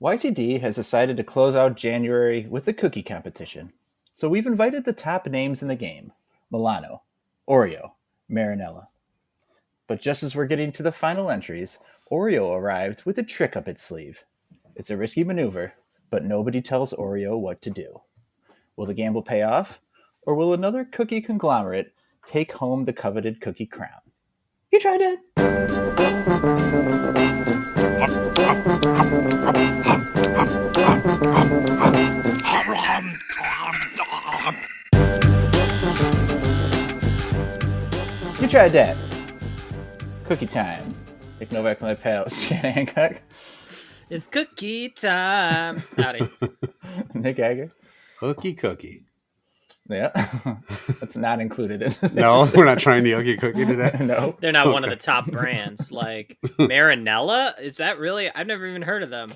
YTD has decided to close out January with a cookie competition. So we've invited the top names in the game: Milano, Oreo, Marinella. But just as we're getting to the final entries, Oreo arrived with a trick up its sleeve. It's a risky maneuver, but nobody tells Oreo what to do. Will the gamble pay off, or will another cookie conglomerate take home the coveted cookie crown? You tried it! You tried that. Cookie time. Nick Novak and my pals, Shannon Hancock. It's cookie time. Howdy. Nick Agger. Cookie. Yeah. That's not included in this. No, we're not trying the Ookie Cookie today. No. They're not one of the top brands. Like Marinella? Is that really? I've never even heard of them.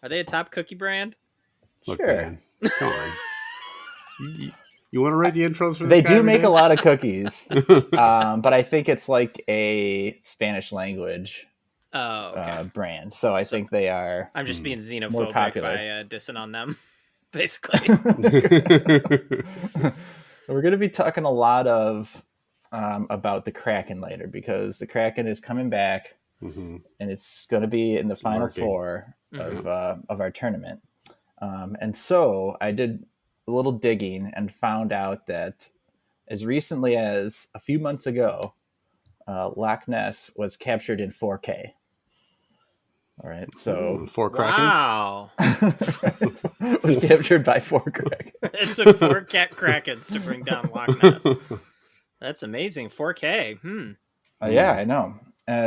Are they a top cookie brand? Look, Sure. man, come on. You want to write the intros for this They guy do make today? a lot of cookies, but I think it's like a Spanish language Oh, okay. brand. So I think they are. I'm just being more xenophobic popular. by dissing on them, basically. We're going to be talking a lot of about the Kraken later, because the Kraken is coming back, and it's going to be in the final four of our tournament. And so I did a little digging and found out that as recently as a few months ago, Loch Ness was captured in 4K. All right, so 4 Krakens. Wow. was captured by 4 Krakens. It took 4 Krakens to bring down Loch Ness. That's amazing. 4K. Yeah, I know.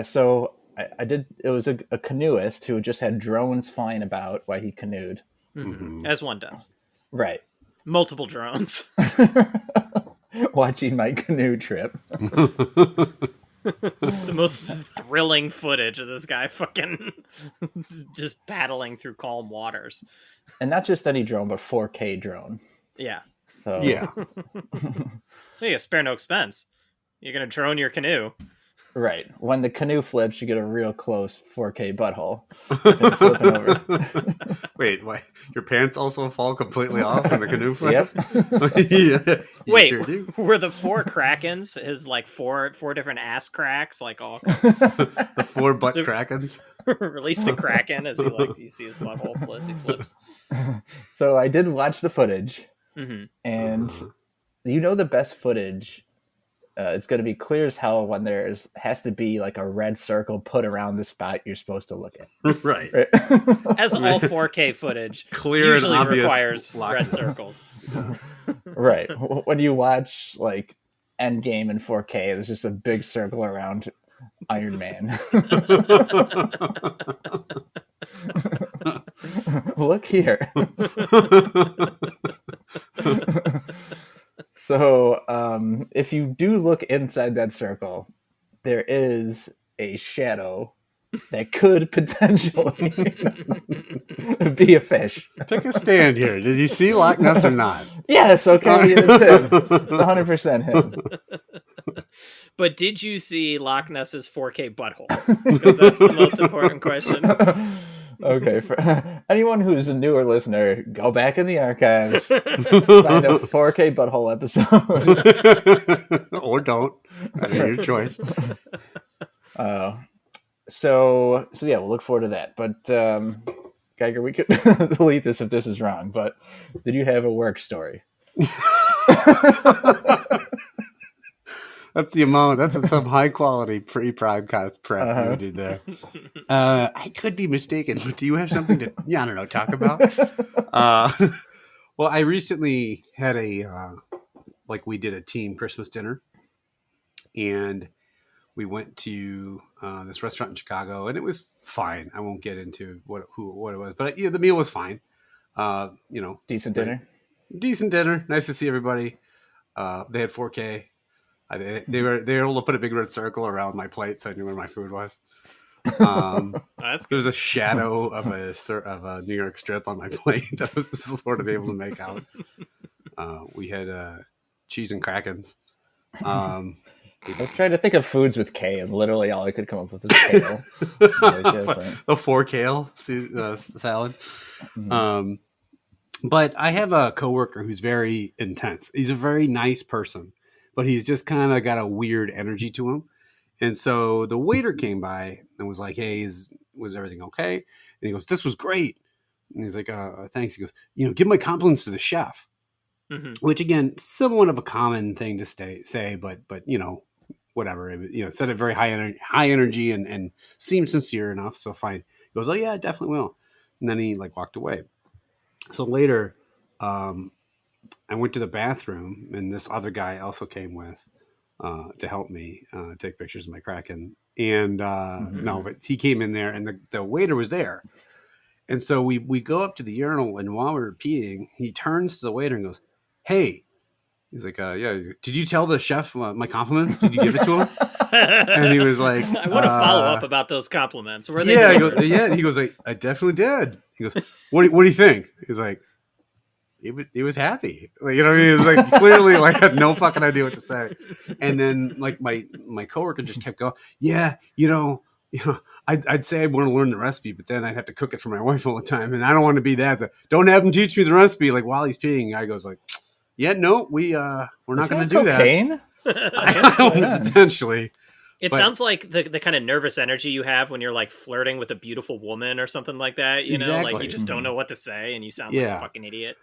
So I did. It was a canoeist who just had drones flying about while he canoed. As one does. Right. Multiple drones. Watching my canoe trip. The most thrilling footage of this guy fucking just paddling through calm waters. And not just any drone, but 4K drone. Yeah. So Yeah. You spare no expense. You're going to drone your canoe. Right. When the canoe flips, you get a real close 4K butthole. Flipping over. Wait, why? Your pants also fall completely off when the canoe Yep. flips? Yeah, you Wait, sure do. were the 4 Krakens his like four different ass cracks? Like all The 4 butt So- Krakens. release the Kraken as you see his butthole flips. He flips. So I did watch the footage, Mm-hmm. and you know the best footage. It's going to be clear as hell when has to be like a red circle put around the spot you're supposed to look at. Right. Right? As all 4K footage Clear and usually obvious requires lock. red circles. Right. When you watch like Endgame in 4K, there's just a big circle around Iron Man. Look here. So, if you do look inside that circle, there is a shadow that could potentially be a fish. Pick a stand here. Did you see Loch Ness or not? Yes, okay, it's him. It's 100% him. But did you see Loch Ness's 4K butthole? Because that's the most important question. Okay, for anyone who's a newer listener, go back in the archives, find a 4K butthole episode. Or don't. Your choice. So yeah, we'll look forward to that. But Geiger, we could delete this if this is wrong. But did you have a work story? That's the amount. That's some high quality pre-podcast prep you did there. I could be mistaken, but do you have something to, I don't know, talk about? Well, I recently had we did a team Christmas dinner, and we went to this restaurant in Chicago, and it was fine. I won't get into what it was, but the meal was fine. Decent dinner. Decent dinner. Nice to see everybody. They had 4K. They were able to put a big red circle around my plate, so I knew where my food was. That's There was a shadow of a New York strip on my plate that was sort of able to make out. We had cheese and Krakens. I was trying to think of foods with K, and literally all I could come up with was kale. The 4 kale salad. Mhm. But I have a coworker who's very intense. He's a very nice person, but he's just kind of got a weird energy to him. And so the waiter came by and was like, "Hey, was everything okay?" And he goes, "This was great." And he's like, "Thanks." He goes, "Give my compliments to the chef," which again, somewhat of a common thing to say, but whatever. Said it very high energy and seemed sincere enough. So fine. He goes, "Oh yeah, I definitely will." And then he walked away. So later, I went to the bathroom, and this other guy also came with to help me take pictures of my Kraken. And no, but he came in there, and the waiter was there. And so we go up to the urinal, and while we were peeing, he turns to the waiter and goes, "Hey." He's like, "Yeah, did you tell the chef my compliments? Did you give it to him?" And he was like, I want to follow up about those compliments. Were they "Yeah." He goes, I definitely did. He goes, what do you think? He's like, he was happy. He was clearly had no fucking idea what to say. And then my coworker just kept going, "Yeah, I'd say I want to learn the recipe, but then I'd have to cook it for my wife all the time, and I don't want to be that. So don't have him teach me the recipe." While he's peeing, I goes "Yeah, no, we're not going to do cocaine? that." Potentially. It sounds like the kind of nervous energy you have when you're flirting with a beautiful woman or something like that. Exactly. You just don't know what to say and you sound like a fucking idiot.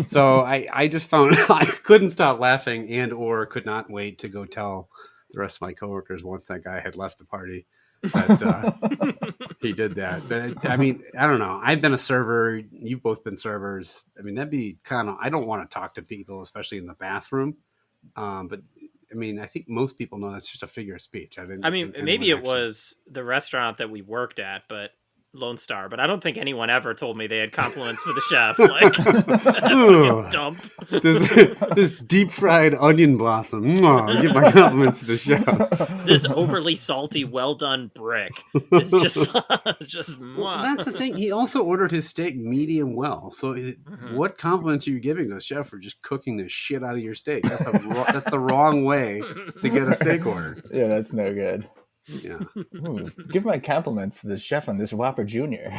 So I just found I couldn't stop laughing or could not wait to go tell the rest of my coworkers once that guy had left the party that he did that. But I mean, I don't know. I've been a server. You've both been servers. I mean, that'd be I don't want to talk to people, especially in the bathroom. But I mean, I think most people know that's just a figure of speech. Maybe it was the restaurant that we worked at, but Lone Star, but I don't think anyone ever told me they had compliments for the chef. That's a dump. This deep fried onion blossom. Give my compliments to the chef. This overly salty, well done brick. It's just. Well, that's the thing. He also ordered his steak medium well. So, what compliments are you giving the chef for just cooking the shit out of your steak? That's the wrong way to get a steak order. Yeah, that's no good. Yeah. Give my compliments to the chef on this Whopper Jr.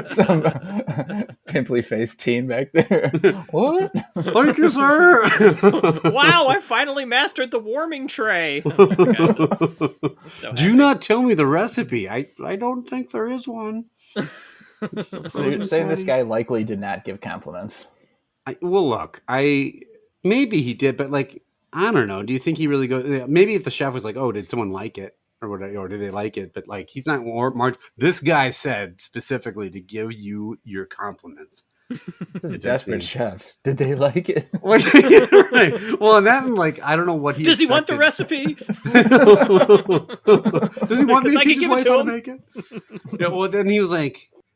Some pimply faced teen back there. What? Thank you, sir. Wow, I finally mastered the warming tray. Do not tell me the recipe. I don't think there is one. So you're saying this guy likely did not give compliments? Look, maybe he did, but I don't know. Do you think he really goes? Maybe if the chef was like, "Oh, did someone like it?" or whatever, or did they like it? But he's not more. This guy said specifically to give you your compliments. This is a desperate chef. Did they like it? Right. Well, and that I don't know what he does. He want the recipe? Does he want me to teach his wife how to make it? Yeah. Well, then he was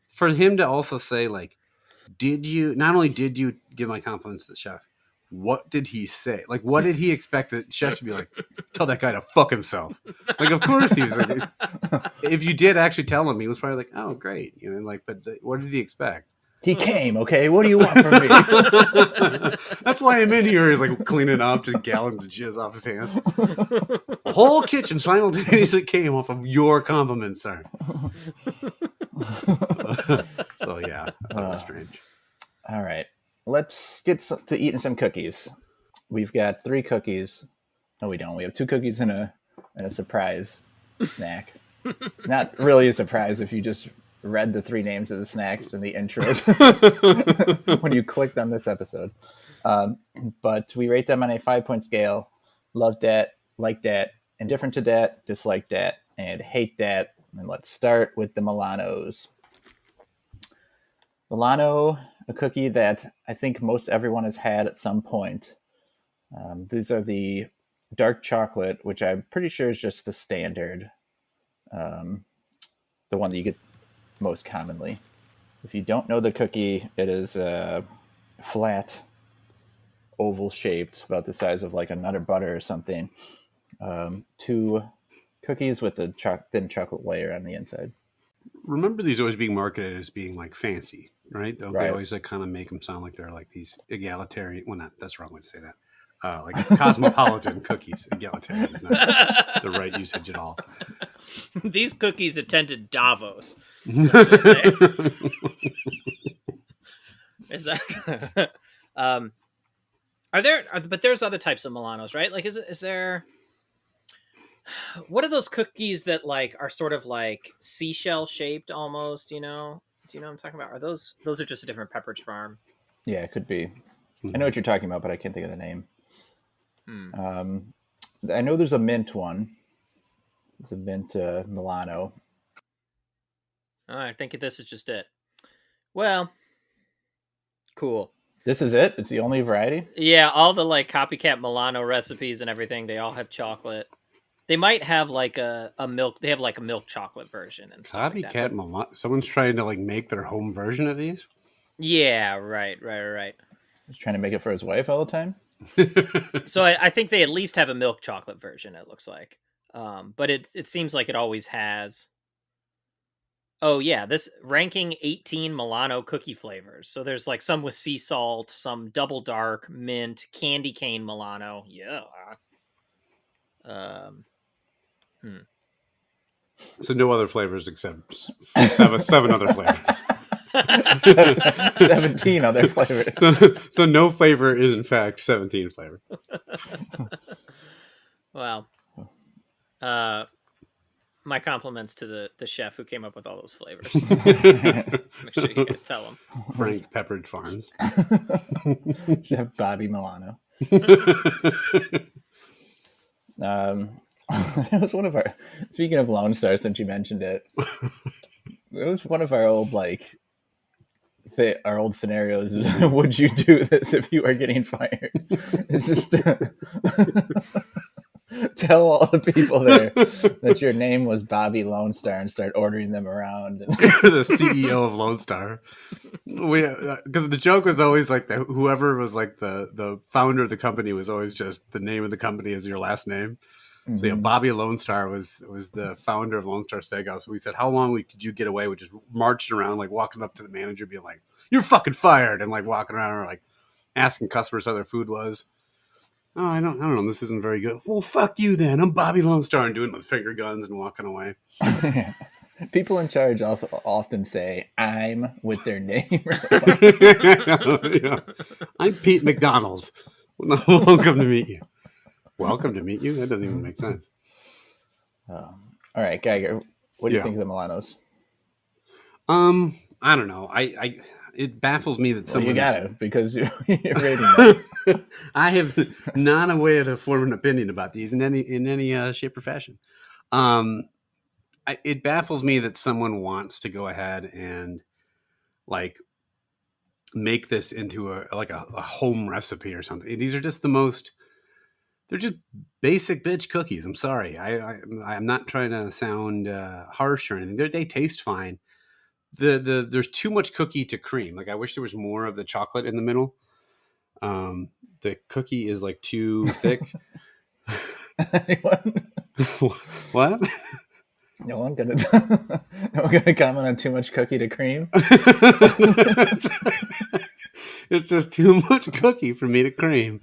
for him to also say did you? Not only did you give my compliments to the chef. What did he say? What did he expect the chef to be like? Tell that guy to fuck himself. Of course he was if you did actually tell him, he was probably "Oh, great," But what did he expect? He came. Okay, what do you want from me? That's why I'm in here. He's cleaning up, just gallons of jizz off his hands. The whole kitchen simultaneously came off of your compliments, sir. So yeah, that was strange. All right. Let's get to eating some cookies. We've got 3 cookies. No, we don't. We have 2 cookies and a surprise snack. Not really a surprise if you just read the 3 names of the snacks in the intro when you clicked on this episode. But we rate them on a 5-point scale. Love dat, like dat, indifferent to dat, dislike dat, and hate dat. And let's start with the Milanos. Milano, a cookie that I think most everyone has had at some point. These are the dark chocolate, which I'm pretty sure is just the standard, the one that you get most commonly. If you don't know the cookie, it is flat, oval shaped, about the size of a Nutter Butter or something. 2 cookies with a thin chocolate layer on the inside. Remember these always being marketed as being fancy, right? Right. They always kind of make them sound like they're these egalitarian. Well, not that's the wrong way to say that. like cosmopolitan cookies. Egalitarian is not the right usage at all. These cookies attended Davos. Is that? But there's other types of Milanos, right? Like, is there? What are those cookies that like are sort of like seashell shaped almost? Do you know what I'm talking about? Are those are just a different Pepperidge Farm? Yeah, it could be. I know what you're talking about, but I can't think of the name. I know there's a mint one. There's a mint Milano. Oh, I think this is just it. Well, cool. This is it? It's the only variety? Yeah, all the like copycat Milano recipes and everything, they all have chocolate. They might have like a milk. They have like a milk chocolate version and stuff. Copycat Milano. Someone's trying to like make their home version of these. Yeah, right. He's trying to make it for his wife all the time. So I think they at least have a milk chocolate version. It looks like, but it seems like it always has. Oh yeah, this ranking 18 Milano cookie flavors. So there's like some with sea salt, some double dark, mint, candy cane Milano. Yeah. So no other flavors except seven other flavors. 17 other flavors. So no flavor is in fact 17 flavor. Wow. My compliments to the chef who came up with all those flavors. Make sure you guys tell him. Frank Pepperidge Farms. Chef Bobby Milano. It was one of our, speaking of Lone Star, since you mentioned it, it was one of our old our old scenarios is, would you do this if you were getting fired? It's just tell all the people there that your name was Bobby Lone Star and start ordering them around. The CEO of Lone Star. Because the joke was always like that. Whoever was like the founder of the company was always just the name of the company as your last name. Mm-hmm. So yeah, Bobby Lone Star was the founder of Lone Star Steakhouse. So we said, how long could you get away with just marching around, like walking up to the manager, being like, "You're fucking fired," and like walking around or like asking customers how their food was. Oh, I don't know. This isn't very good. Well, fuck you then. I'm Bobby Lone Star, and doing the finger guns and walking away. People in charge also often say "I'm" with their name. Yeah. I'm Pete McDonald's. Welcome to meet you. Welcome to meet you? That doesn't even make sense. All right, Geiger, what do you think of the Milanos? I don't know. It baffles me that someone. You got it because you're rating them. I have not a way to form an opinion about these in any shape or fashion. It baffles me that someone wants to go ahead and like make this into a home recipe or something. These are just they're just basic bitch cookies. I'm sorry. I'm not trying to sound harsh or anything. They taste fine. There's too much cookie to cream. Like I wish there was more of the chocolate in the middle. The cookie is like too thick. What? No one gonna comment on too much cookie to cream. It's just too much cookie for me to cream.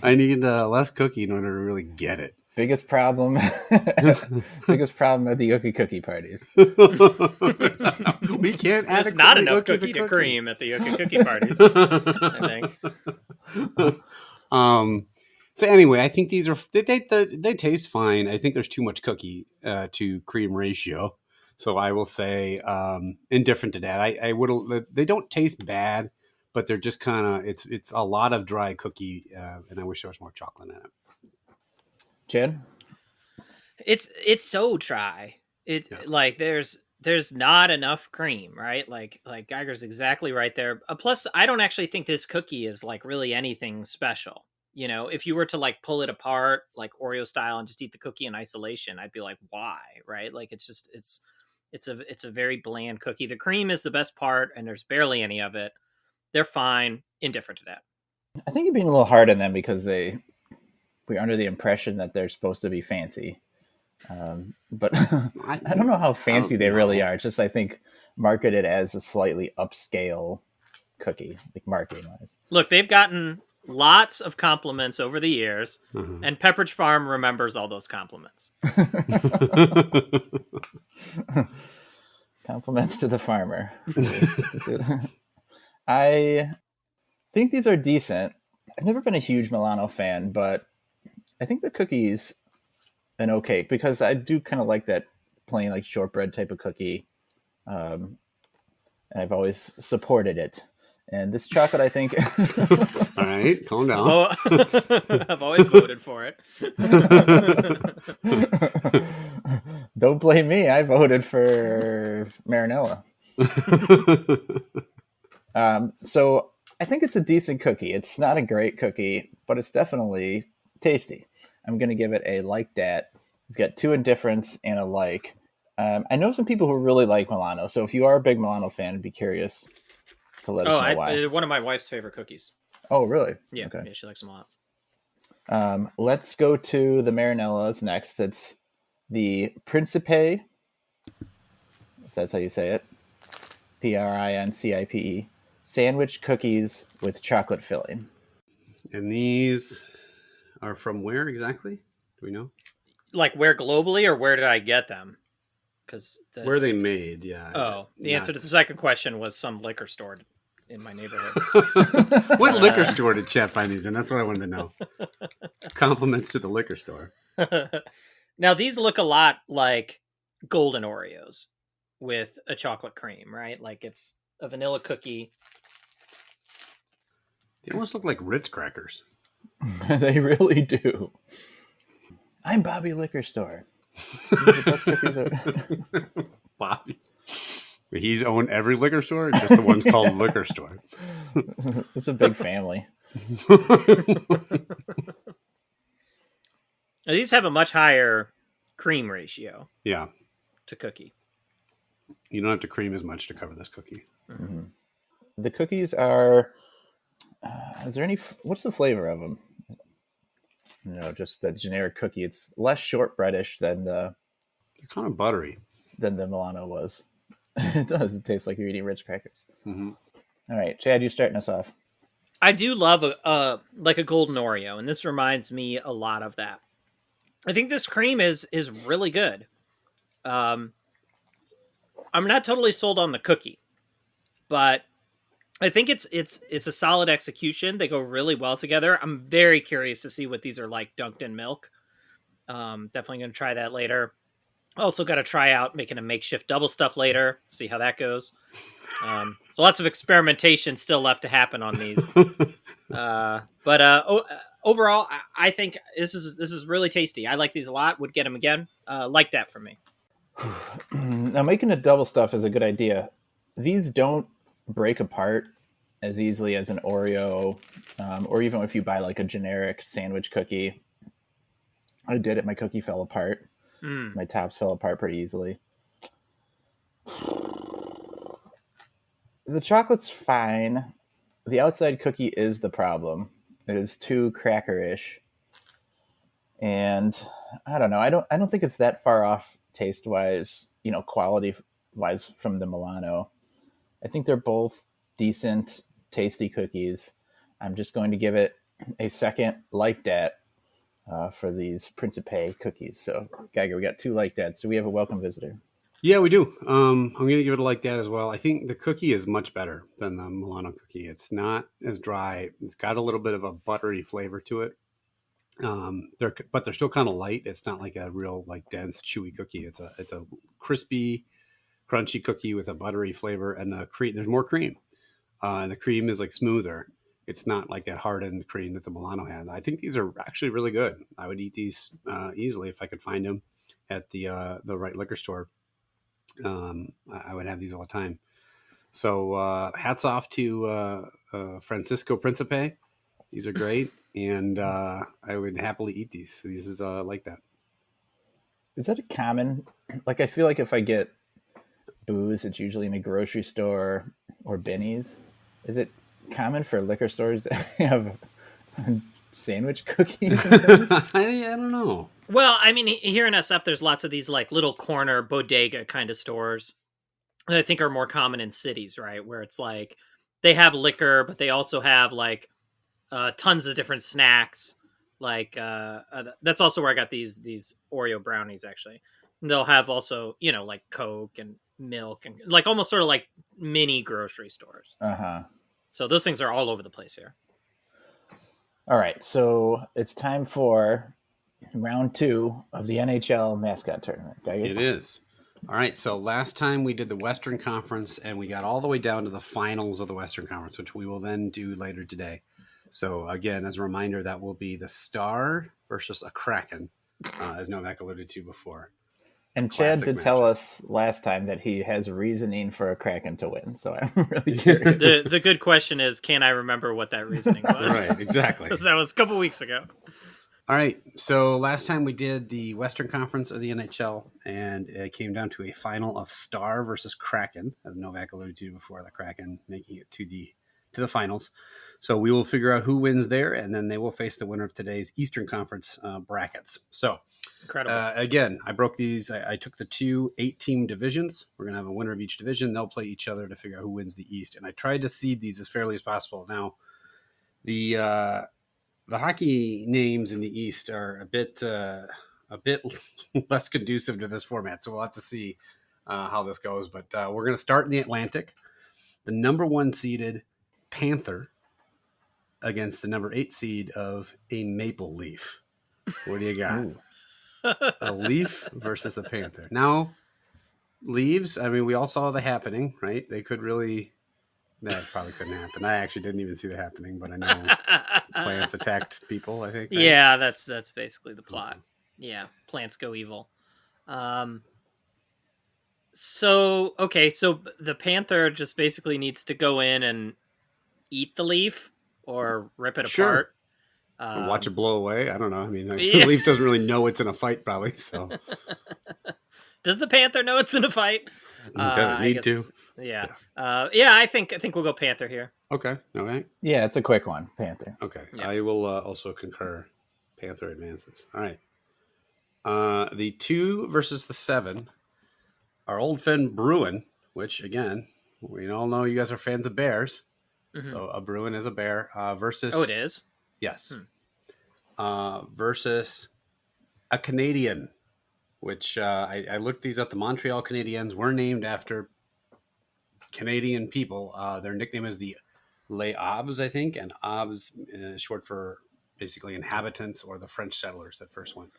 I need less cookie in order to really get it. Biggest problem at the cookie parties. We can't add There's not enough cookie to cream at the cookie parties, I think. So anyway, I think these are they taste fine. I think there's too much cookie to cream ratio. So I will say indifferent to that. They don't taste bad, but they're just kind of it's a lot of dry cookie, and I wish there was more chocolate in it. Jen? It's so dry. Like there's not enough cream, right? Like Geiger's exactly right there. Plus, I don't actually think this cookie is like really anything special. You know, if you were to like pull it apart like Oreo style and just eat the cookie in isolation, I'd be like, why? Right? Like it's a very bland cookie. The cream is the best part, and there's barely any of it. They're fine, indifferent to that. I think you're being a little hard on them because we're under the impression that they're supposed to be fancy. But I don't know how fancy they really are. It's just, I think, marketed as a slightly upscale cookie, like marketing wise. Look, they've gotten lots of compliments over the years, and Pepperidge Farm remembers all those compliments. Compliments to the farmer. I think these are decent. I've never been a huge Milano fan, but I think the cookies an okay, because I do kind of like that plain like shortbread type of cookie. And I've always supported it. And this chocolate, I think. All right, calm down. I've always voted for it. Don't blame me. I voted for Marinella. So I think it's a decent cookie. It's not a great cookie, but it's definitely tasty. I'm going to give it a like that. We've got 2 indifferents and a like. I know some people who really like Milano, so if you are a big Milano fan, I'd be curious to let us know why. One of my wife's favorite cookies. Oh, really? Yeah, okay. Yeah, she likes them a lot. Let's go to the Marinellas next. It's the Principe, if that's how you say it, Principe, sandwich cookies with chocolate filling. And these are from where exactly? Do we know? Like where globally, or where did I get them? Because where are they made? Yeah. Oh, the answer to the second question was some liquor store in my neighborhood. What liquor store did Chet find these in? That's what I wanted to know. Compliments to the liquor store. Now, these look a lot like golden Oreos with a chocolate cream, right? Like it's a vanilla cookie. They almost look like Ritz crackers. They really do. I'm Bobby Liquor Store. The best cookies are... Bobby. He's owned every liquor store, or just the ones called liquor store? It's a big family. These have a much higher cream ratio. Yeah. To cookie. You don't have to cream as much to cover this cookie. Mm-hmm. The cookies are... is there any... What's the flavor of them? No, just the generic cookie. It's less shortbreadish than the... They're kind of buttery. Than the Milano was. It does. It tastes like you're eating Ritz crackers. Mm-hmm. All right, Chad, you starting us off. I do love a golden Oreo, and this reminds me a lot of that. I think this cream is really good. I'm not totally sold on the cookie, but I think it's a solid execution. They go really well together. I'm very curious to see what these are like dunked in milk. Definitely going to try that later. Also got to try out making a makeshift double stuff later. See how that goes. So lots of experimentation still left to happen on these. But overall, I think this is really tasty. I like these a lot. Would get them again. Like that for me. Now, making a double stuff is a good idea. These don't break apart as easily as an Oreo, or even if you buy like a generic sandwich cookie. I did it. My cookie fell apart. My tops fell apart pretty easily. The chocolate's fine. The outside cookie is the problem. It is too crackerish. And I don't know. I don't think it's that far off taste-wise, quality-wise from the Milano. I think they're both decent, tasty cookies. I'm just going to give it a second like that for these Principe cookies. So, Geiger, we got 2 like that. So we have a welcome visitor. Yeah, we do. I'm going to give it a like that as well. I think the cookie is much better than the Milano cookie. It's not as dry. It's got a little bit of a buttery flavor to it. But they're still kind of light. It's not like a real like dense, chewy cookie. It's a crispy, crunchy cookie with a buttery flavor, and there's more cream. And the cream is like smoother. It's not like that hardened cream that the Milano had. I think these are actually really good. I would eat these easily if I could find them at the right liquor store. I would have these all the time. So hats off to Francisco Principe. These are great, and I would happily eat these. These is like that. Is that a common? Like, I feel like if I get booze, it's usually in a grocery store or Benny's. Is it common for liquor stores to have sandwich cookies? I don't know. Well, I mean, here in SF, there's lots of these like little corner bodega kind of stores that I think are more common in cities, right? Where it's like they have liquor, but they also have like tons of different snacks. Like that's also where I got these Oreo brownies. Actually, and they'll have also like Coke and milk and like almost sort of like mini grocery stores. So those things are all over the place here. All right, so it's time for round 2 of the NHL Mascot Tournament. It is. All right, so last time we did the Western Conference, and we got all the way down to the finals of the Western Conference, which we will then do later today. So again, as a reminder, that will be the Star versus a Kraken, as Novak alluded to before. And Chad did tell us last time that he has reasoning for a Kraken to win, so I'm really curious. The good question is, can I remember what that reasoning was? Right, exactly. Because that was a couple weeks ago. All right, so last time we did the Western Conference of the NHL, and it came down to a final of Star versus Kraken, as Novak alluded to before, the Kraken making it to the finals. So we will figure out who wins there, and then they will face the winner of today's Eastern Conference brackets. So, incredible. Again, I broke these. I took the 2 8-team divisions. We're going to have a winner of each division. They'll play each other to figure out who wins the East. And I tried to seed these as fairly as possible. Now, the hockey names in the East are a bit less conducive to this format, so we'll have to see how this goes. But we're going to start in the Atlantic. The number 1 seeded Panther against the number 8 seed of a Maple Leaf. What do you got? A Leaf versus a Panther. Now, Leaves, I mean, we all saw the happening, right? They could really... That probably couldn't happen. I actually didn't even see the happening, but I know plants attacked people, I think. Right? Yeah, that's basically the plot. Yeah, plants go evil. So the Panther just basically needs to go in and eat the leaf or rip it apart. Or watch it blow away. I don't know. I mean, the leaf doesn't really know it's in a fight, probably. So, does the Panther know it's in a fight? It doesn't need to. Yeah. I think we'll go Panther here. Okay. All right. Yeah, it's a quick one. Panther. Okay. Yeah. I will also concur. Panther advances. All right. The 2 versus the 7. Our old friend Bruin, which again, we all know you guys are fans of bears. Mm-hmm. So a Bruin is a bear versus. Oh, it is? Yes. Versus a Canadian, which I looked these up. The Montreal Canadiens were named after Canadian people. Their nickname is the Les Aubes, I think, and Aubes is short for basically inhabitants or the French settlers that first went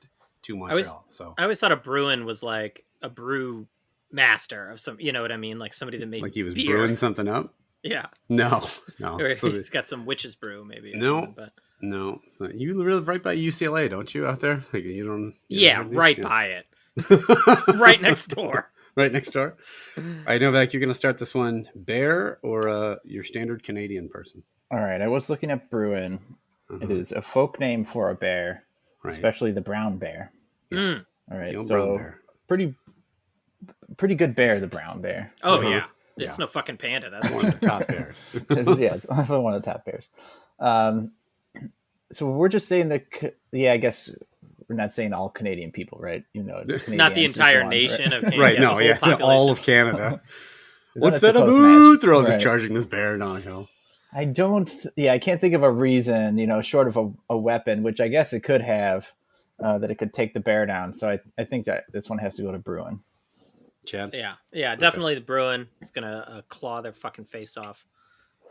to Montreal. I always thought a Bruin was like a brew master of some, you know what I mean? Like somebody that made like he was beer. brewing something up. Yeah. No. Or he's got some witch's brew, maybe. No. No. So you live right by UCLA, don't you? Out there, like you don't. Right by it. Right next door. Right next door. I know that you're going to start this one. Bear or your standard Canadian person? All right. I was looking at Bruin. Uh-huh. It is a folk name for a bear, right. Especially the brown bear. Yeah. All right. So pretty good bear, the brown bear. Oh, yeah. It's no fucking panda. That's one of the top bears. It's definitely one of the top bears. So we're just saying that, I guess we're not saying all Canadian people, right? You know, it's not the entire nation of Canada. Right, no, all of Canada. What's that about? They're all just charging this bear downhill. I can't think of a reason, short of a weapon, which I guess it could have, that it could take the bear down. So I think that this one has to go to Bruin. Chad? Yeah, definitely the Bruin. It's going to claw their fucking face off.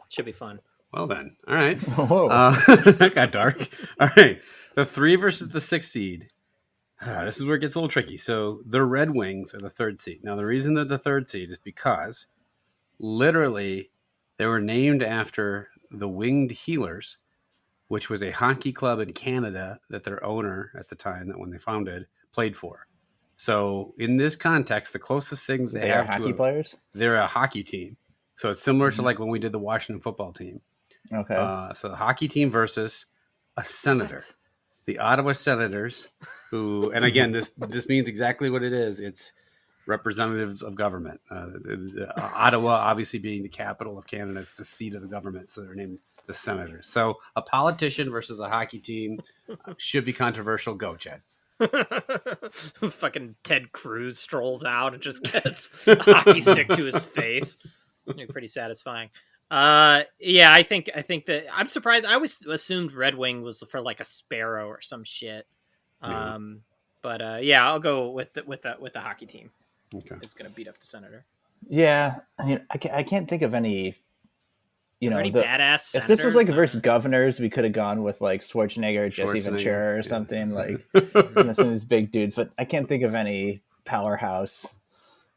Should be fun. Well then, all right. That got dark. All right, the 3 versus the 6 seed. This is where it gets a little tricky. So the Red Wings are the 3rd seed. Now the reason they're the 3rd seed is because literally they were named after the Winged Healers, which was a hockey club in Canada that their owner at the time, that when they founded, played for. So in this context, the closest things they have to hockey players, they're a hockey team. So it's similar to like when we did the Washington football team. Okay. So the hockey team versus a senator, What? The Ottawa Senators, who, and again, this means exactly what it is. It's representatives of government. Ottawa, obviously being the capital of Canada, it's the seat of the government, so they're named the Senators. So a politician versus a hockey team should be controversial. Go, Chad. Fucking Ted Cruz strolls out and just gets a hockey stick to his face. Pretty satisfying. Yeah, I think that I'm surprised. I always assumed Red Wing was for like a sparrow or some shit. Yeah. But yeah, I'll go with the hockey team. Okay. Is going to beat up the Senator. Yeah, I mean, I can't think of any. Are there any badass if this was like senators? versus governors, we could have gone with like Schwarzenegger, Jesse Ventura, or something like some of these big dudes. But I can't think of any powerhouse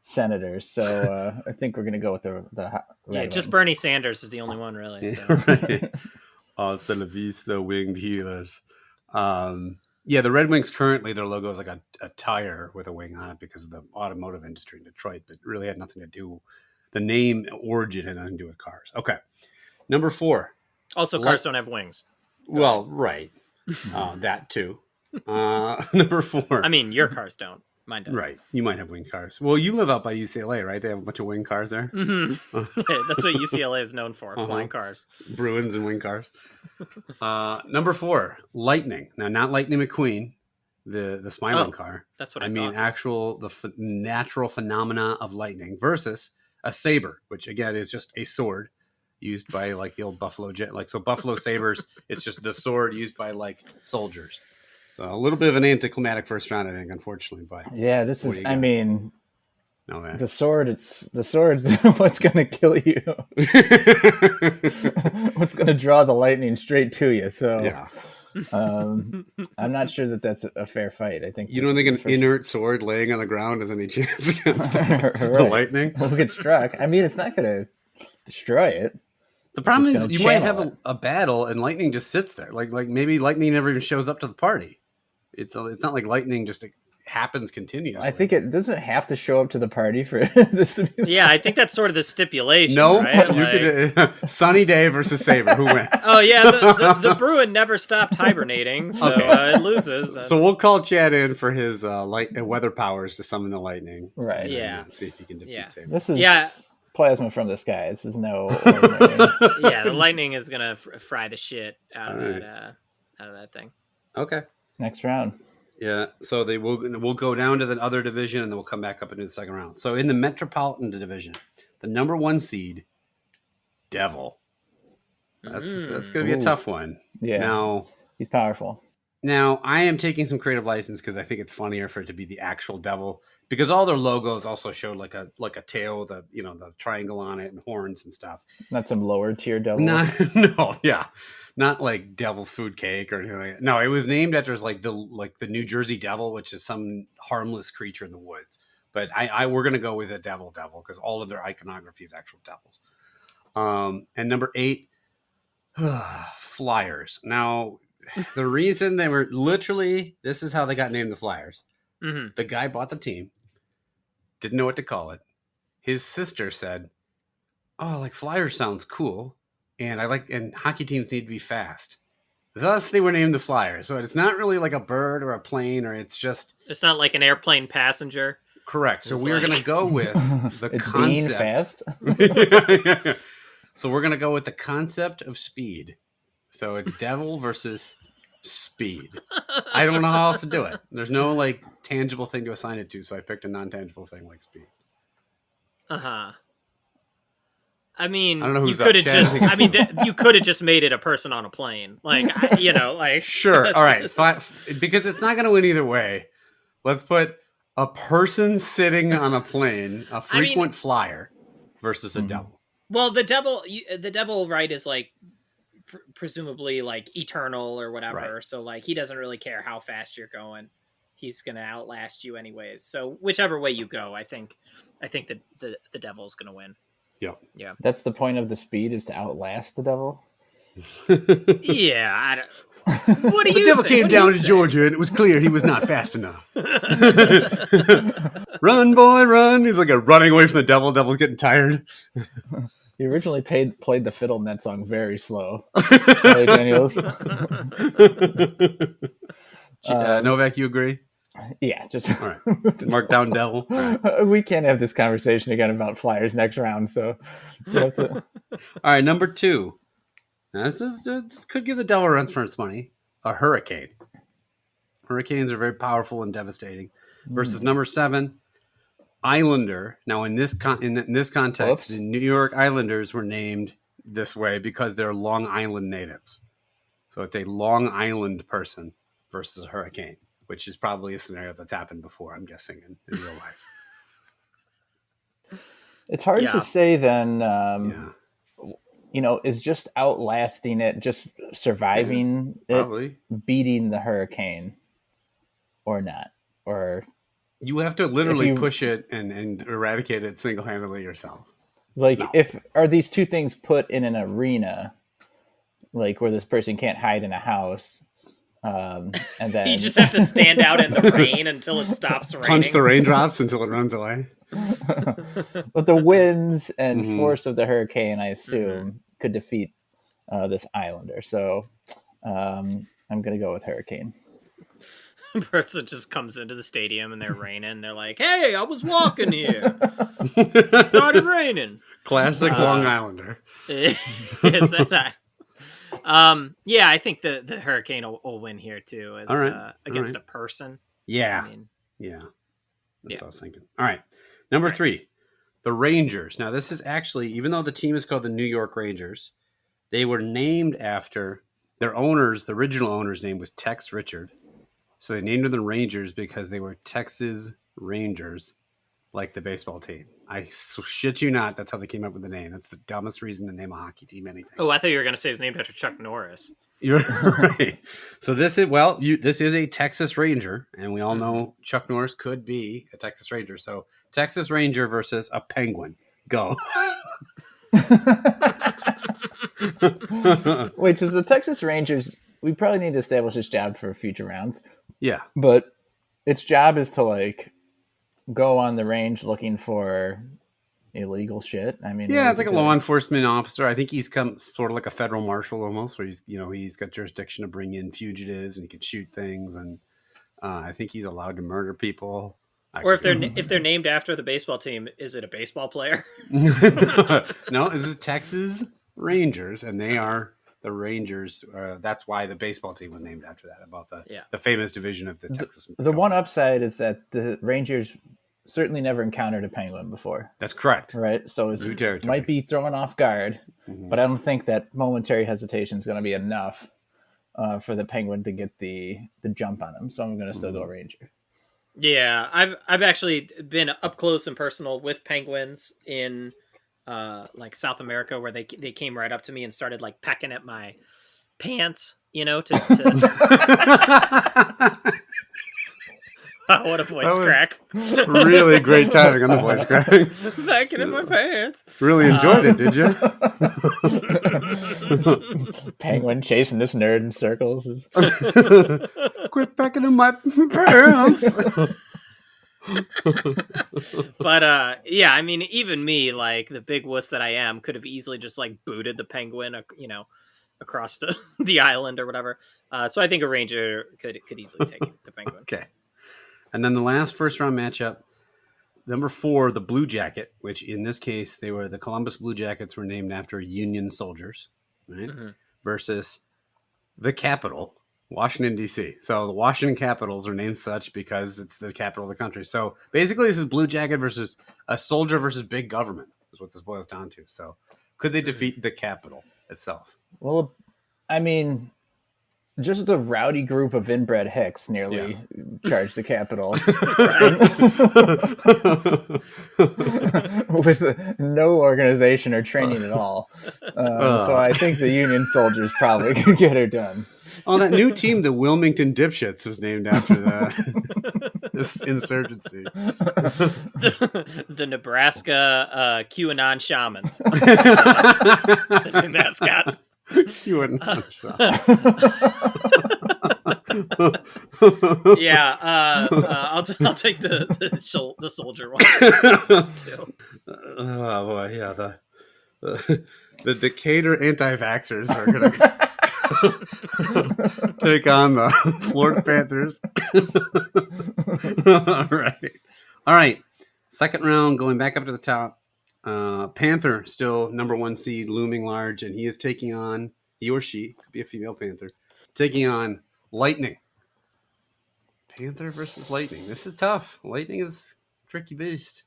senators, so I think we're gonna go with the Red just Wings. Bernie Sanders is the only one really. So. Right. Hasta la vista, winged healers. Yeah, the Red Wings currently their logo is like a tire with a wing on it because of the automotive industry in Detroit, but it really had nothing to do. The name origin had nothing to do with cars. Okay, number 4. Also, cars don't have wings. Well, right, that too. Number 4. I mean, your cars don't. Mine does. Right, you might have wing cars. Well, you live out by UCLA, right? They have a bunch of wing cars there. Mm-hmm. That's what UCLA is known for: flying cars, Bruins, and wing cars. Number 4, Lightning. Now, not Lightning McQueen, the smiling car. That's what I mean. thought. Actual natural phenomena of lightning versus a saber, which again is just a sword used by like the old Buffalo Jet. Like so, Buffalo sabers. It's just the sword used by like soldiers. So a little bit of an anticlimactic first round, I think, unfortunately. But yeah, this is. I mean, no, man. The sword's what's going to kill you. What's going to draw the lightning straight to you. So yeah. I'm not sure that that's a fair fight. I think you don't think an inert sword laying on the ground has any chance against the lightning. We'll get struck. I mean, it's not going to destroy it. The problem is you might have a battle and lightning just sits there. Like maybe lightning never even shows up to the party. It's not like lightning just happens continuously. I think it doesn't have to show up to the party for this to be. Yeah, I think that's sort of the stipulation. No, right? you could sunny day versus saber. Who wins? Oh yeah, the Bruin never stopped hibernating, so it loses. So we'll call Chad in for his weather powers to summon the lightning. Right. Yeah. See if he can defeat saber. This is plasma from the sky. This is no ordinary. Yeah, the lightning is gonna fry the shit out of that thing. Okay. Next round. Yeah, so we'll go down to the other division, and then we'll come back up into the second round. So in the Metropolitan Division, the number 1 seed, Devil. That's going to be a tough one. Yeah. Now he's powerful. Now I am taking some creative license because I think it's funnier for it to be the actual Devil, because all their logos also showed like a tail, the triangle on it and horns and stuff. Not some lower tier Devil. Not like Devil's Food Cake or anything like that. No, it was named after the New Jersey Devil, which is some harmless creature in the woods. But we're gonna go with a devil because all of their iconography is actual devils. And number 8, Flyers. Now, the reason they were this is how they got named the Flyers. Mm-hmm. The guy bought the team, didn't know what to call it. His sister said, "Oh, like Flyers sounds cool. And hockey teams need to be fast." Thus, they were named the Flyers. So it's not really like a bird or a plane, or it's not like an airplane passenger. Correct. So we're going to go with the it's concept. Being fast. Yeah. So we're going to go with the concept of speed. So it's Devil versus speed. I don't know how else to do it. There's no like tangible thing to assign it to, so I picked a non-tangible thing like speed. I mean, I don't know who's you could have just. I mean, you could have just made it a person on a plane, Sure, all right, it's fine, because it's not going to win either way. Let's put a person sitting on a plane, a frequent flyer, versus a devil. Well, the devil, right, is like presumably like eternal or whatever. Right. So like he doesn't really care how fast you're going. He's going to outlast you anyways. So whichever way you go, I think that the devil's going to win. Yeah. That's the point of the speed, is to outlast the devil. Yeah, I don't. What do you? The devil came down to Georgia, and it was clear he was not fast enough. Run, boy, run! He's like running away from the devil. Devil's getting tired. He originally played the fiddle in that song very slow. Hey, Daniels. Novak, you agree? Yeah, just all right. Mark down devil. Right. We can't have this conversation again about Flyers next round, so you have to. All right, number 2. Now, this could give the devil a run for its money. A hurricane. Hurricanes are very powerful and devastating. Versus number 7, Islander. Now, in this context, the New York Islanders were named this way because they're Long Island natives. So it's a Long Island person versus a hurricane, which is probably a scenario that's happened before, I'm guessing, in real life. It's hard to say then, Yeah. Is just outlasting it, just surviving Probably. it, beating the hurricane or not? Or you have to literally push it and eradicate it single-handedly yourself. Like, are these two things put in an arena, like where this person can't hide in a house, and then you just have to stand out in the rain until it stops raining. Punch the raindrops until it runs away. But the winds and force of the hurricane, I assume, could defeat this islander. So I'm going to go with hurricane. Person just comes into the stadium and they're raining. They're like, "Hey, I was walking here. It started raining." Classic Long Islander. Is that yeah, I think the hurricane will win here too, as against a person. Yeah, that's what I was thinking. All right, number 3, the Rangers. Now, this is actually, even though the team is called the New York Rangers, they were named after their owners. The original owner's name was Tex Richard. So they named them the Rangers because they were Texas Rangers, like the baseball team. I shit you not, that's how they came up with the name. That's the dumbest reason to name a hockey team anything. Oh, I thought you were going to say it was named after Chuck Norris. You're right. So this is a Texas Ranger, and we all know Chuck Norris could be a Texas Ranger. So Texas Ranger versus a Penguin. Go. Wait, so the Texas Rangers, we probably need to establish its job for future rounds. Yeah. But its job is to, like, go on the range looking for illegal shit. I mean, yeah, it's like a law enforcement officer. I think he's come sort of like a federal marshal almost, where he's got jurisdiction to bring in fugitives and he can shoot things, and I think he's allowed to murder people. Or if they're named after the baseball team, is it a baseball player? No, this is Texas Rangers, and they are the Rangers. That's why the baseball team was named after that, about the famous division of the Texas. The one upside is that the Rangers certainly never encountered a penguin before. That's correct. Right? So it might be thrown off guard, but I don't think that momentary hesitation is going to be enough for the penguin to get the jump on him. So I'm going to still go Ranger. Yeah, I've actually been up close and personal with penguins in like South America, where they came right up to me and started like pecking at my pants, to what a voice crack. Really great timing on the voice crack. Pecking at my pants. Really enjoyed it, did you? Penguin chasing this nerd in circles. Quit pecking in my pants. But yeah, I mean, even me, like the big wuss that I am, could have easily just like booted the penguin, across the island or whatever. So I think a Ranger could easily take the penguin. Okay. And then the last first round matchup, number 4, the Blue Jacket, which in this case, the Columbus Blue Jackets were named after Union soldiers, right? Versus the capital, Washington, D.C. So the Washington Capitals are named such because it's the capital of the country. So basically, this is Blue Jacket versus a soldier versus big government is what this boils down to. So could they defeat the capital itself? Well, I mean, just a rowdy group of inbred hicks nearly charged the Capitol with no organization or training at all. So I think the Union soldiers probably could get her done. Oh, that new team, the Wilmington Dipshits, was named after this insurgency. The Nebraska QAnon Shamans. The mascot. QAnon Shamans. Yeah, I'll take the soldier one too. Oh boy, yeah, the Decatur anti-vaxxers are gonna take on the Florida Panthers. All right. Second round, going back up to the top. Panther still number 1 seed, looming large, and he or she could be a female Panther, taking on Lightning. Panther versus Lightning. This is tough. Lightning is a tricky beast,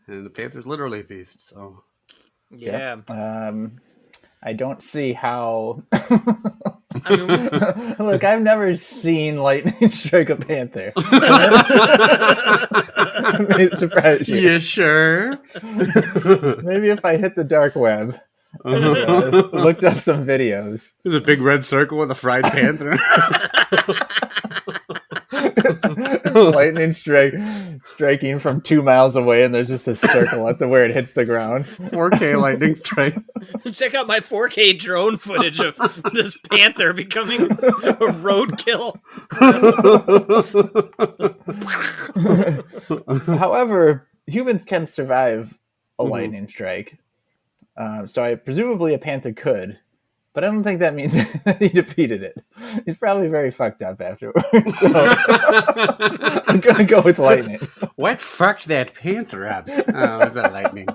and the Panther's literally a beast. So Yeah. I don't see how. I mean, Look, I've never seen lightning strike a panther. May surprise you. You sure? Maybe if I hit the dark web and looked up some videos. There's a big red circle with a fried panther. Lightning striking from 2 miles away, and there's just a circle at where it hits the ground. 4K lightning strike. check out my 4K drone footage of this panther becoming a roadkill. However, humans can survive a lightning strike. So presumably a panther could, but I don't think that means that he defeated it. He's probably very fucked up afterwards. So I'm going to go with lightning. What fucked that panther up? Oh, was that lightning?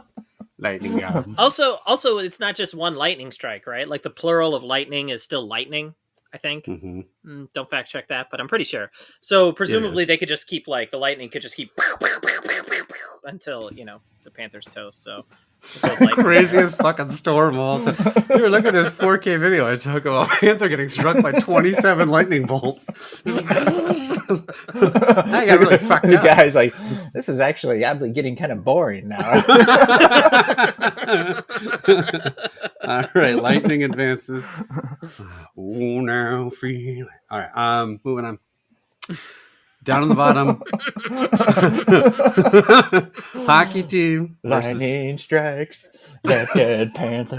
Lightning gun. Also, it's not just one lightning strike, right? Like the plural of lightning is still lightning, I think. Mm-hmm. Don't fact check that, but I'm pretty sure. So presumably they could just keep the lightning could just keep until, the panther's toast. So craziest fucking storm all the time. You were looking at this 4K video I took of a panther getting struck by 27 lightning bolts. I got really fucked The up. guy's like, this is actually oddly getting kind of boring now. All right, lightning advances. Oh, now free. All right, moving on. Down on the bottom, hockey team. Lightning strikes that dead panther.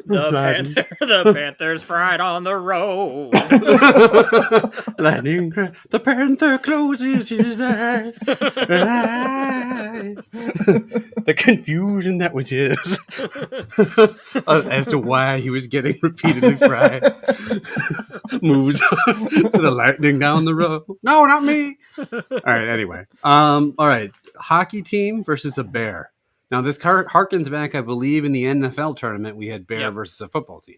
The panther's fried on the road. Lightning, the panther closes his eyes. The confusion that was his as to why he was getting repeatedly fried. Moves the lightning down the road. No, not me. All right. Anyway, all right. Hockey team versus a bear. Now this harkens back, I believe, in the NFL tournament we had bear versus a football team.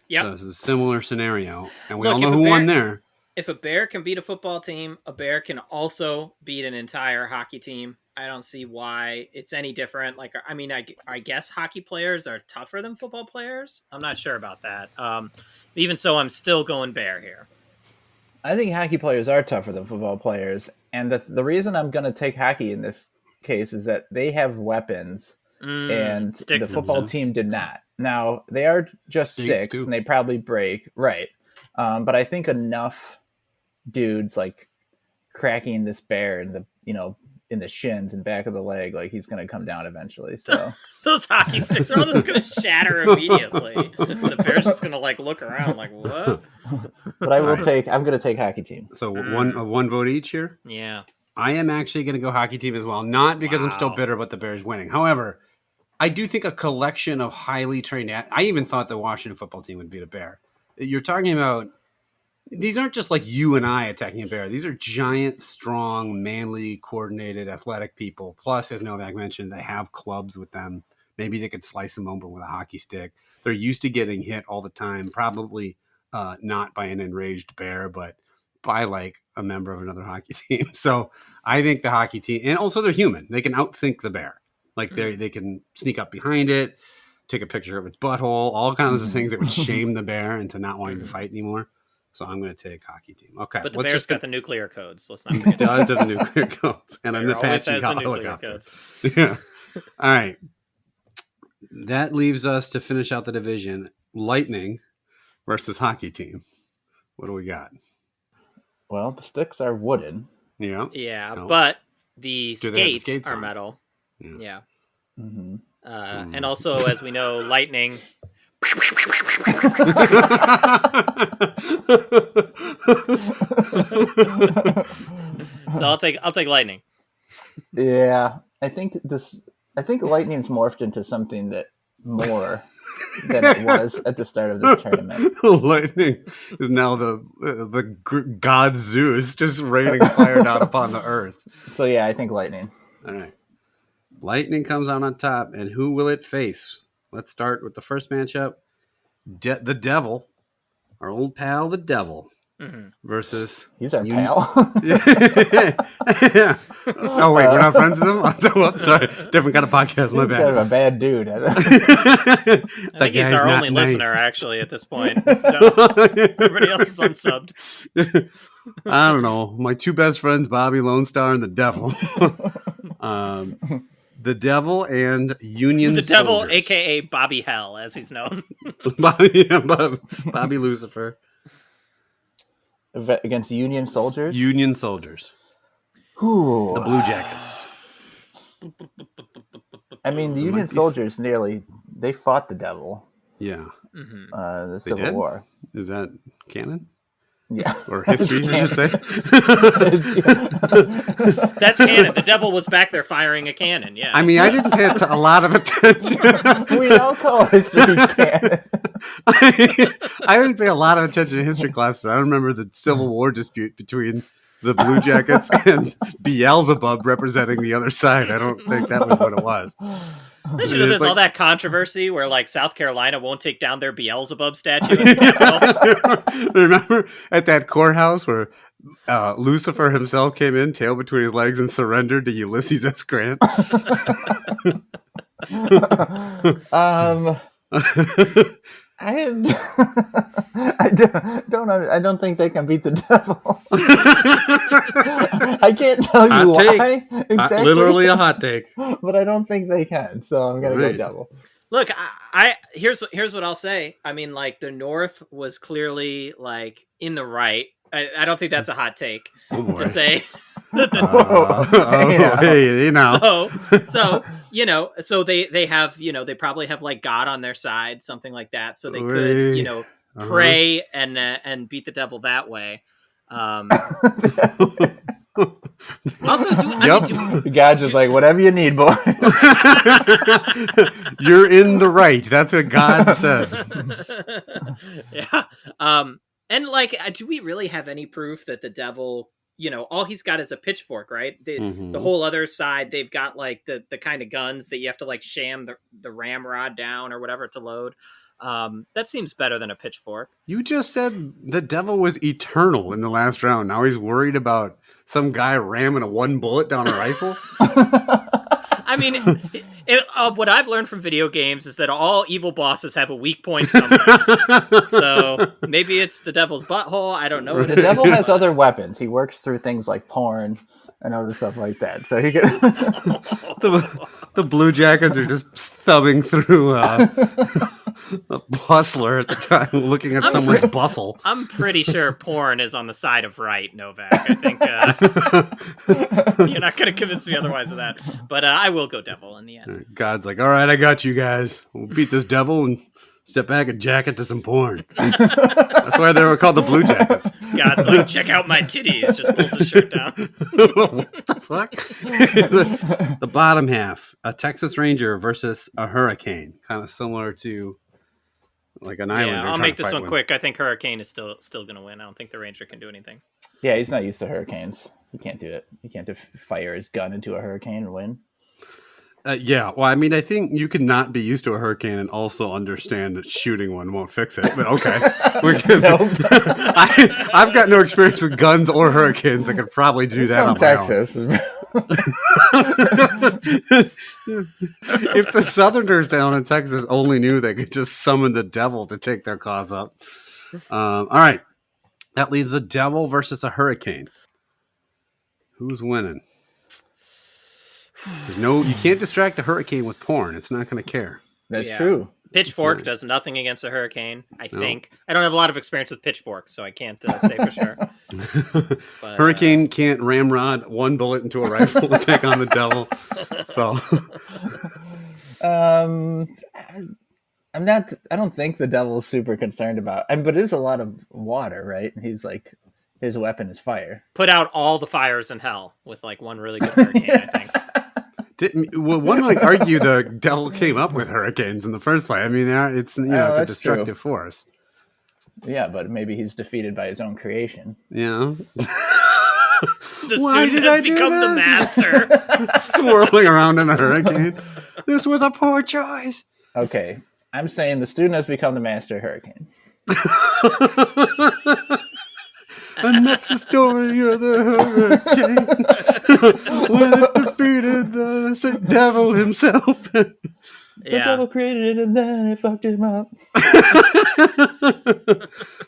Yeah, so this is a similar scenario, and we all know who won there. If a bear can beat a football team, a bear can also beat an entire hockey team. I don't see why it's any different. I guess hockey players are tougher than football players. I'm not sure about that. Even so, I'm still going bear here. I think hockey players are tougher than football players. And the reason I'm going to take hockey in this case is that they have weapons and the football team did not. Now, they are just sticks and they probably break. Right. But I think enough dudes like cracking this bear in the, in the shins and back of the leg, like he's going to come down eventually. So those hockey sticks are all just going to shatter immediately. The bear's just going to look around like, what? But I'm going to take hockey team. So one vote each here. Yeah. I am actually going to go hockey team as well. Not because I'm still bitter about the Bears winning. However, I do think a collection of highly trained. I even thought the Washington football team would beat a bear. You're talking about. These aren't just like you and I attacking a bear. These are giant, strong, manly, coordinated, athletic people. Plus, as Novak mentioned, they have clubs with them. Maybe they could slice them open with a hockey stick. They're used to getting hit all the time. Probably not by an enraged bear, but by like a member of another hockey team. So I think the hockey team, and also they're human. They can outthink the bear. Like they can sneak up behind it, take a picture of its butthole, all kinds of things that would shame the bear into not wanting to fight anymore. So I'm going to take hockey team. Okay. But the Bears got the nuclear codes. Let's not forget. It does have the nuclear codes. And an Apache helicopter. Yeah. All right. That leaves us to finish out the division. Lightning versus hockey team. What do we got? Well, the sticks are wooden. Yeah. Yeah, but the skates are metal. Yeah. Mm-hmm. And also, as we know, lightning... So I'll take lightning. Yeah, I think lightning's morphed into something that more than it was at the start of this tournament. Lightning is now the god Zeus just raining fire down upon the earth. So yeah, I think lightning. All right, lightning comes out on top, and who will it face? Let's start with the first matchup. The devil, our old pal, the devil, versus... He's our pal. Yeah. Oh, wait, we're not friends with him? Oh, sorry. Different kind of podcast, my He's bad. kind of a bad dude. I think he's our only listener, actually, at this point. Everybody else is unsubbed. I don't know. My two best friends, Bobby Lone Star and the Devil. The Devil and Union The Devil, Soldiers. a.k.a. Bobby Hell, as he's known. Bobby Lucifer. Against Union soldiers? Union Soldiers. Ooh. The Blue Jackets. I mean, the Union soldiers they fought the devil. Yeah. The Civil War. Is that canon? Yeah. Or history, you should say. That's canon. The devil was back there firing a cannon, yeah. I mean, I didn't pay a lot of attention. We don't call history canon. I didn't pay a lot of attention to history class, but I remember the Civil War dispute between the Blue Jackets and Beelzebub representing the other side. I don't think that was what it was. Imagine if there's all that controversy where, like, South Carolina won't take down their Beelzebub statue in the Capitol. Remember at that courthouse where Lucifer himself came in, tail between his legs, and surrendered to Ulysses S. Grant? I don't think they can beat the devil. I can't tell you why exactly. Literally a hot take, but I don't think they can. So I'm gonna go devil. Look, I here's what I'll say. I mean, like, the North was clearly, like, in the right. I don't think that's a hot take to say. Hey, you know. So so they have, they probably have, like, God on their side, something like that, so they could, pray and beat the devil that way. Also, God's just like, whatever you need, boy. You're in the right. That's what God said. Yeah. And, like, do we really have any proof that the devil, all he's got is a pitchfork, right? The whole other side, they've got, like, the kind of guns that you have to, like, sham the ramrod down or whatever to load. That seems better than a pitchfork. You just said the devil was eternal in the last round. Now he's worried about some guy ramming a one bullet down a rifle? I mean, what I've learned from video games is that all evil bosses have a weak point somewhere. So maybe it's the devil's butthole. I don't know. The devil has other weapons. He works through things like porn and other stuff like that. So he can... the Blue Jackets are just thumbing through a bustler at the time, looking at someone's bustle. I'm pretty sure porn is on the side of right, Novak. I think you're not going to convince me otherwise of that. But I will go devil in the end. God's like, all right, I got you guys. We'll beat this devil and step back and jack it to some porn. That's why they were called the Blue Jackets. God's like, check out my titties. Just pulls his shirt down. What the fuck? The bottom half, a Texas Ranger versus a Hurricane. Kind of similar to, like, an Islander. Yeah, I'll make this one quick. I think Hurricane is still going to win. I don't think the Ranger can do anything. Yeah, he's not used to hurricanes. He can't do it. He can't fire his gun into a hurricane and win. Yeah, well, I mean, I think you can not be used to a hurricane and also understand that shooting one won't fix it. But okay, we're good. Nope. I've got no experience with guns or hurricanes. I could probably do that on Texas. If the Southerners down in Texas only knew they could just summon the devil to take their cause up. All right, that leaves the devil versus a hurricane. Who's winning? You can't distract a hurricane with porn. It's not going to care. That's true. Pitchfork does nothing against a hurricane, I think. I don't have a lot of experience with pitchforks, so I can't say for sure. But, hurricane can't ramrod one bullet into a rifle to take on the devil. So, I don't think the devil's super concerned about. But it is a lot of water, right? He's like, his weapon is fire. Put out all the fires in hell with, like, one really good hurricane, I think. One might argue the devil came up with hurricanes in the first place. I mean, it's it's a destructive force. Yeah, but maybe he's defeated by his own creation. Yeah. The student has become the master. Swirling around in a hurricane. This was a poor choice. Okay, I'm saying the student has become the master hurricane. And that's the story of the hurricane. When it defeated the sick devil himself. The devil created it and then it fucked him up.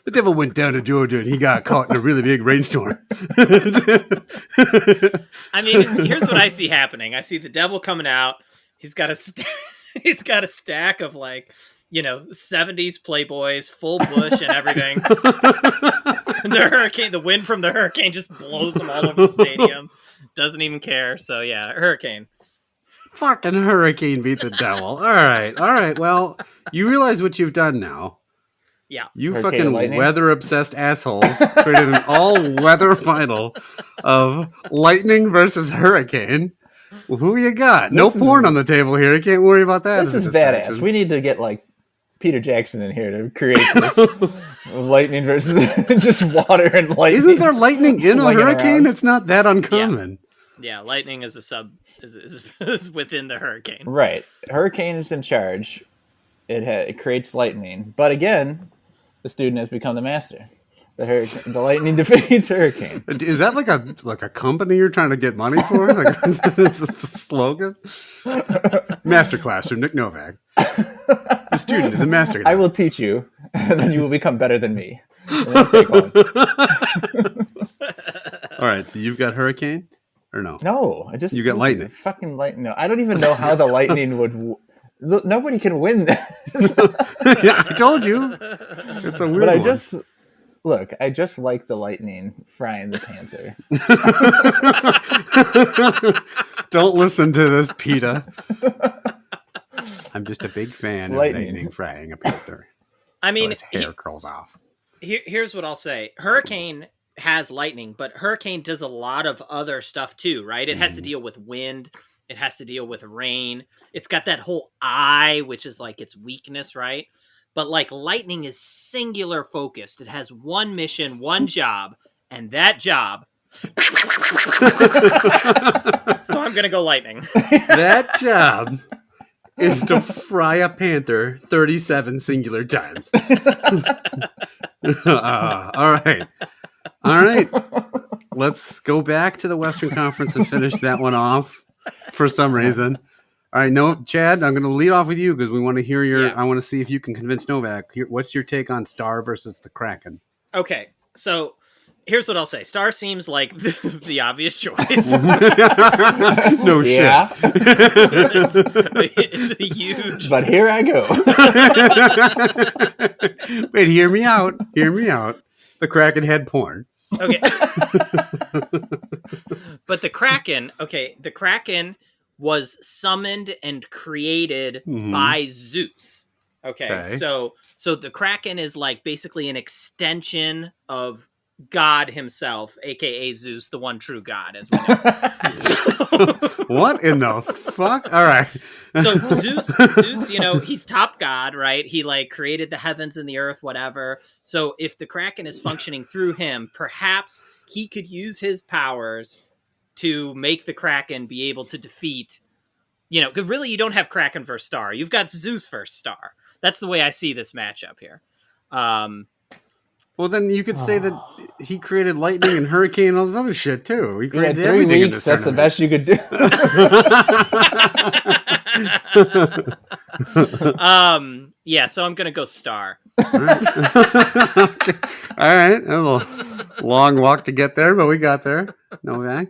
The devil went down to Georgia and he got caught in a really big rainstorm. I mean, here's what I see happening. I see the devil coming out. He's got a stack of like, 70s Playboys, full bush and everything. And the wind from the hurricane just blows them all over the stadium. Doesn't even care. So yeah, hurricane. Fucking hurricane beat the devil. All right. Well, you realize what you've done now. Yeah. You Hurricane fucking weather-obsessed assholes created an all-weather final of lightning versus hurricane. Well, who you got? No porn on the table here. You can't worry about that. This is badass. We need to get like Peter Jackson in here to create this lightning versus just water and lightning. Isn't there lightning in a hurricane? It's not that uncommon. Yeah, lightning is is within the hurricane. Right. Hurricane is in charge. It creates lightning. But again, the student has become the master. The lightning defeats hurricane. Is that like a company you're trying to get money for? Like, is this the slogan? Masterclass from Nick Novak. The student is a master. I will teach you, and then you will become better than me. And then take one. All right, so you've got hurricane, or no? No, You got lightning. Fucking lightning. No, I don't even know how the lightning would. Nobody can win this. Yeah, I told you. It's a weird But one. I just like the lightning frying the panther. Don't listen to this, PETA. I'm just a big fan of lightning frying a panther. I mean, his hair curls off. Here's what I'll say. Hurricane has lightning, but hurricane does a lot of other stuff too, right? It has to deal with wind. It has to deal with rain. It's got that whole eye, which is like its weakness, right? But like lightning is singular focused. It has one mission, one job, and that job. So I'm going to go lightning. That job is to fry a panther 37 singular times. All right. Let's go back to the Western Conference and finish that one off for some reason. All right, no, Chad, I'm going to lead off with you because we want to hear I want to see if you can convince Novak. What's your take on Star versus the Kraken? Okay, so here's what I'll say. Star seems like the obvious choice. No shit. It's a huge... But here I go. Wait, hear me out. The Kraken had porn. Okay. But the Kraken was summoned and created by Zeus. Okay. So the Kraken is like basically an extension of God himself, aka Zeus, the one true God, as we know. What in the fuck? All right. So Zeus, he's top god, right? He like created the heavens and the earth, whatever. So if the Kraken is functioning through him, perhaps he could use his powers to make the Kraken be able to defeat, because really you don't have Kraken versus Star. You've got Zeus versus Star. That's the way I see this matchup here. Well, then you could say that he created lightning and hurricane and all this other shit, too. He You had created 3 everything in weeks. this That's the tournament. best you could do. Yeah, so I'm going to go Star. All right. A little long walk to get there, but we got there. Novak?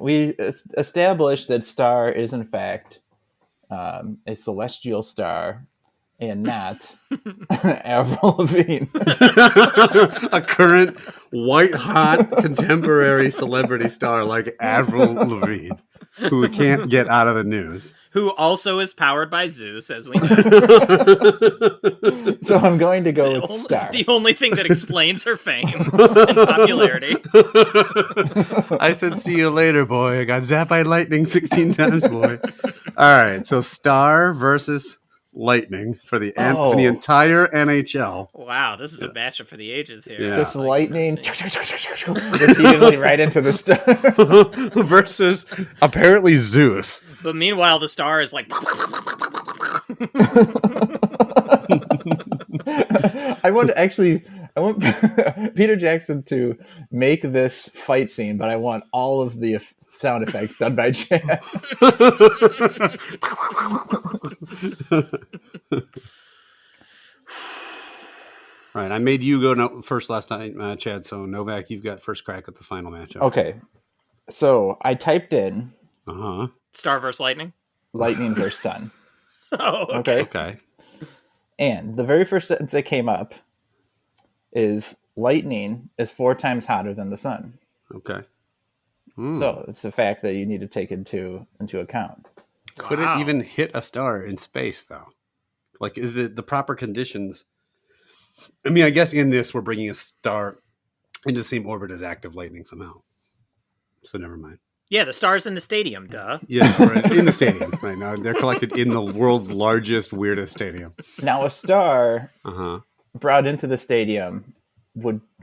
We established that Star is, in fact, a celestial star and not Avril Lavigne. A current white-hot contemporary celebrity star like Avril Lavigne, who we can't get out of the news. Who also is powered by Zeus, as we know. So I'm going to go with Star. The only thing that explains her fame and popularity. I said, see you later, boy. I got zapped by lightning 16 times, boy. All right, so Star versus Lightning for the entire NHL. Wow, this is a matchup for the ages here. Yeah. Just lightning repeatedly right into the star. Versus apparently Zeus. But meanwhile, the Star is like... I I want Peter Jackson to make this fight scene, but I want all of the sound effects done by Chad. Right, I made you go first last night, Chad. So Novak, you've got first crack at the final matchup. Okay, so I typed in Star versus Lightning. Lightning versus Sun. Oh, Okay. And the very first sentence that came up is lightning is 4 times hotter than the sun. Okay. So it's the fact that you need to take into account. Could it even hit a star in space, though? Like, is it the proper conditions? I mean, I guess in this, we're bringing a star into the same orbit as active lightning somehow. So never mind. Yeah, the stars in the stadium, duh. Yeah, right. In the stadium. Right now, they're collected in the world's largest, weirdest stadium. Now, a star brought into the stadium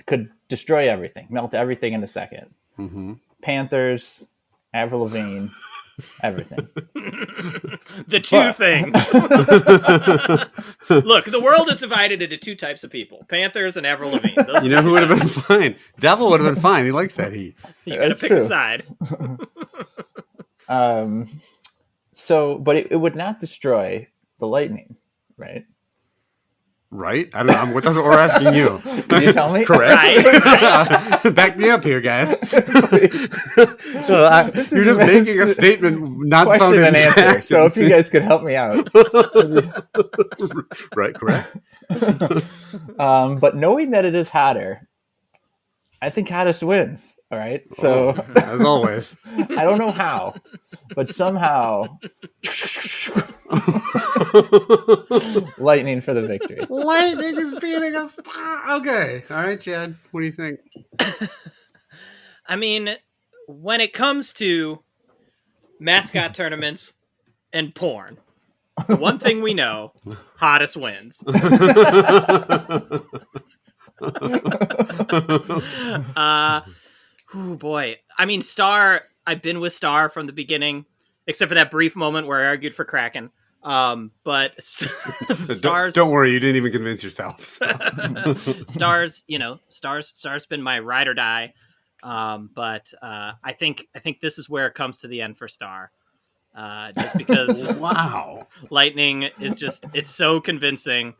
could destroy everything, melt everything in a second. Mm-hmm. Panthers, Avril Lavigne, everything. The two things. Look, the world is divided into 2 types of people: Panthers and Avril Lavigne. You know who would have been fine? Devil would have been fine. He likes that heat. You got to pick a side. So, but it would not destroy the lightning, right? Right? I don't know. That's what we're asking you. Can you tell me? Correct. Right. Back me up here, guys. You're just making a statement, not question founded and in answer. fact. So if you guys could help me out. Right, correct. But knowing that it is hotter, I think hottest wins. All right. So as always, I don't know how, but somehow lightning for the victory. Lightning is beating a star. Okay. All right, Chad. What do you think? I mean, when it comes to mascot tournaments and porn, the one thing we know, hottest wins. Oh boy. I mean, Star, I've been with Star from the beginning, except for that brief moment where I argued for Kraken. But Stars... Don't worry, you didn't even convince yourself. So. Stars, Star's been my ride or die. But I think this is where it comes to the end for Star. Just because wow. Lightning is just, it's so convincing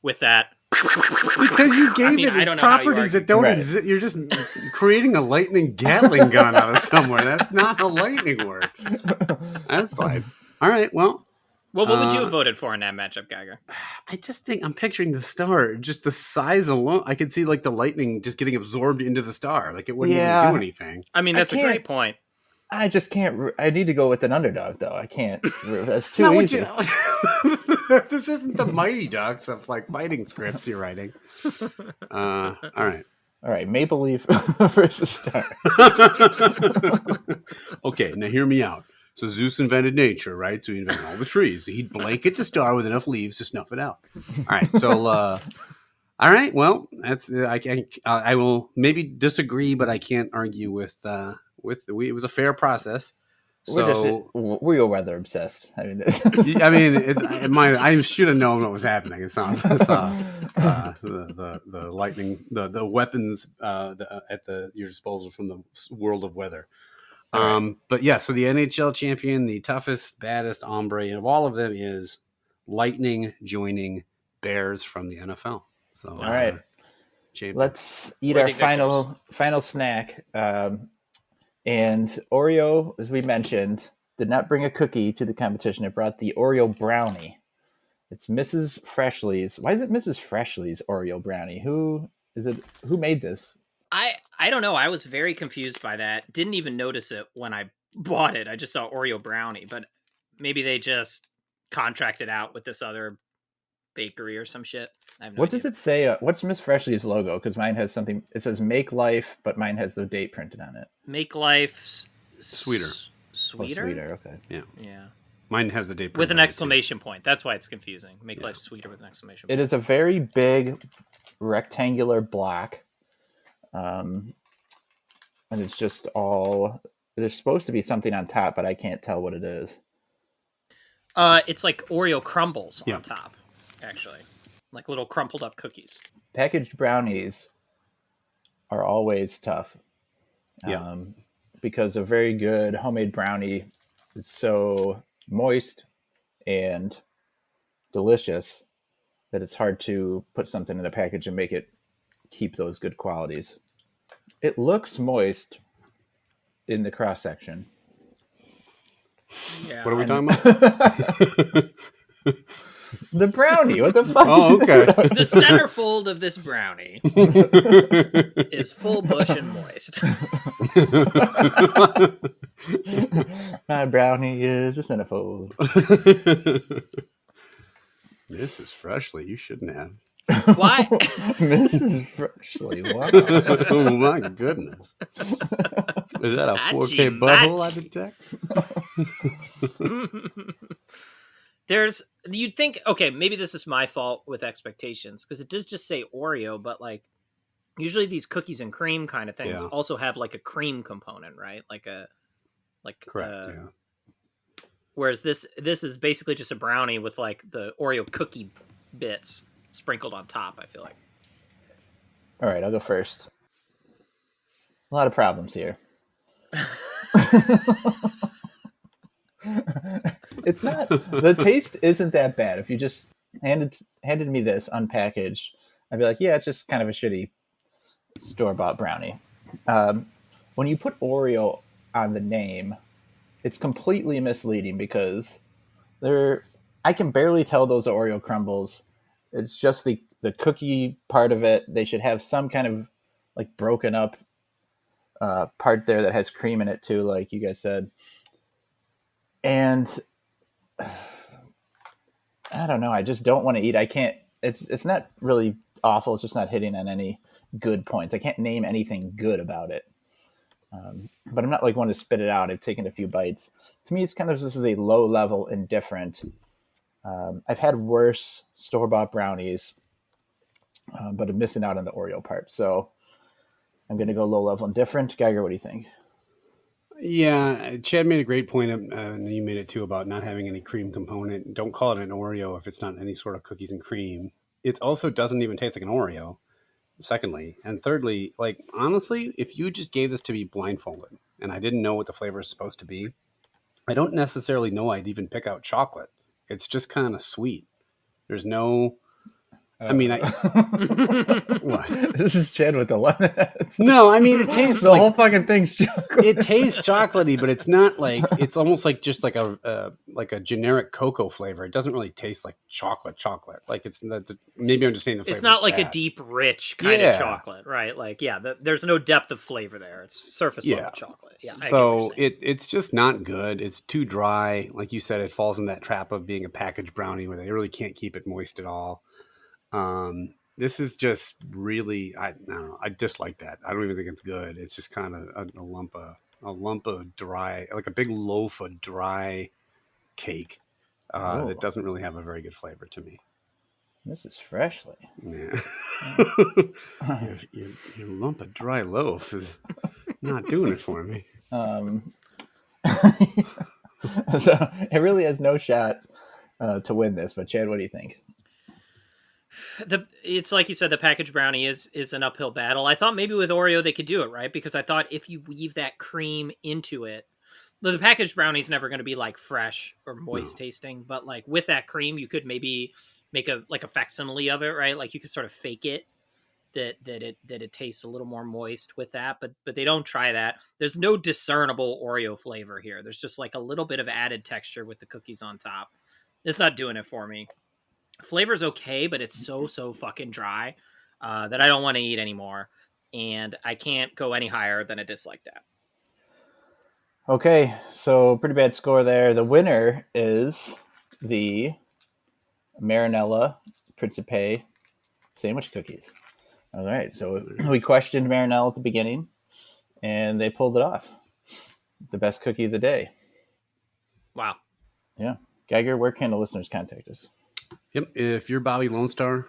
with that. Because you gave it properties that don't exist. You're just creating a lightning Gatling gun out of somewhere. That's not how lightning works. That's fine. All right, well, what would you have voted for in that matchup, Geiger? I just think I'm picturing the star, just the size alone. I could see like the lightning just getting absorbed into the star. Like it wouldn't even do anything. I mean, that's a great point. I just can't. I need to go with an underdog, though. I can't. That's too easy. This isn't the Mighty Ducks of like fighting scripts you're writing. All right. Maple Leaf versus Star. Okay, now hear me out. So Zeus invented nature, right? So he invented all the trees. So he'd blanket the star with enough leaves to snuff it out. All right. So, all right. Well, that's I will maybe disagree, but I can't argue with. It was a fair process. So we're weather obsessed. I mean, I should have known what was happening. It's not the lightning, the weapons at your disposal from the world of weather. Right. But yeah, so the NHL champion, the toughest, baddest hombre of all of them is Lightning joining Bears from the NFL. So all right, let's eat our final snack. And Oreo, as we mentioned, did not bring a cookie to the competition. It brought the Oreo Brownie. It's Mrs. Freshley's. Why is it Mrs. Freshley's Oreo Brownie? Who made this? I don't know. I was very confused by that. Didn't even notice it when I bought it. I just saw Oreo Brownie, but maybe they just contracted out with this other bakery or some shit. What does it say? What's Miss Freshley's logo? Because mine has something. It says "Make Life," but mine has the date printed on it. Make Life sweeter. Sweeter. Oh, sweeter. Okay. Yeah. Mine has the date printed with an exclamation point. That's why it's confusing. Make Life sweeter with an exclamation point. It is a very big rectangular block, and it's just all. There's supposed to be something on top, but I can't tell what it is. It's like Oreo crumbles on top, actually. like little crumpled up cookies. Packaged brownies are always tough. Yeah. Because a very good homemade brownie is so moist and delicious that it's hard to put something in a package and make it keep those good qualities. It looks moist in the cross section. Yeah. What are we talking about? The brownie. What the fuck? Oh, okay. The centerfold of this brownie is full bush and moist. My brownie is a centerfold. This is Freshly. You shouldn't have. Why? Mrs. Freshly. Wow. Oh my goodness. Is that a 4K butthole I detect? You'd think, okay, maybe this is my fault with expectations, because it does just say Oreo, but like usually these cookies and cream kind of things also have like a cream component, right? Correct. Yeah. Whereas this is basically just a brownie with like the Oreo cookie bits sprinkled on top, I feel like. All right, I'll go first. A lot of problems here. It's not, the taste isn't that bad. If you just handed me this unpackaged, I'd be like, yeah, it's just kind of a shitty store-bought brownie. When you put Oreo on the name, it's completely misleading because I can barely tell those are Oreo crumbles. It's just the cookie part of it. They should have some kind of like broken up part there that has cream in it too, like you guys said. And I don't know. I just don't want to eat. I can't. It's not really awful. It's just not hitting on any good points. I can't name anything good about it. But I'm not like one to spit it out. I've taken a few bites. To me, it's kind of, this is a low level indifferent. I've had worse store-bought brownies, but I'm missing out on the Oreo part. So I'm going to go low level indifferent. Geiger, what do you think? Yeah, Chad made a great point, and you made it too, about not having any cream component. Don't call it an Oreo if it's not any sort of cookies and cream. It also doesn't even taste like an Oreo, secondly. And thirdly, like, honestly, if you just gave this to me blindfolded and I didn't know what the flavor is supposed to be, I don't necessarily know I'd even pick out chocolate. It's just kind of sweet. There's no... I mean, what? This is Chad with the lemonades. No, I mean, it tastes the like... whole fucking thing's chocolate. It tastes chocolatey, but it's not like... It's almost like just like a generic cocoa flavor. It doesn't really taste like chocolate. Like it's... Maybe I'm just saying the flavor. It's not like bad. A deep, rich kind of chocolate, right? Like, there's no depth of flavor there. It's surface level chocolate. Yeah. So it's just not good. It's too dry. Like you said, it falls in that trap of being a packaged brownie where they really can't keep it moist at all. This is just really, I don't know. I dislike that. I don't even think it's good. It's just kind of a lump of dry, like a big loaf of dry cake that doesn't really have a very good flavor to me. This is Freshly. Yeah. your lump of dry loaf is not doing it for me. So it really has no shot to win this. But Chad, what do you think? It's like you said, the packaged brownie is an uphill battle. I thought maybe with Oreo they could do it, right? Because I thought if you weave that cream into it, the packaged brownie is never going to be like fresh or moist tasting, but like with that cream, you could maybe make a facsimile of it, right? Like you could sort of fake it that it tastes a little more moist with that, but they don't try that. There's no discernible Oreo flavor here. There's just like a little bit of added texture with the cookies on top. It's not doing it for me. Flavor's okay, but it's so fucking dry that I don't want to eat anymore, and I can't go any higher than a dislike that. Okay, so pretty bad score there. The winner is the Marinella Principe Sandwich Cookies. All right, so we questioned Marinella at the beginning, and they pulled it off. The best cookie of the day. Wow. Yeah. Geiger, where can the listeners contact us? Yep. If you're Bobby Lone Star,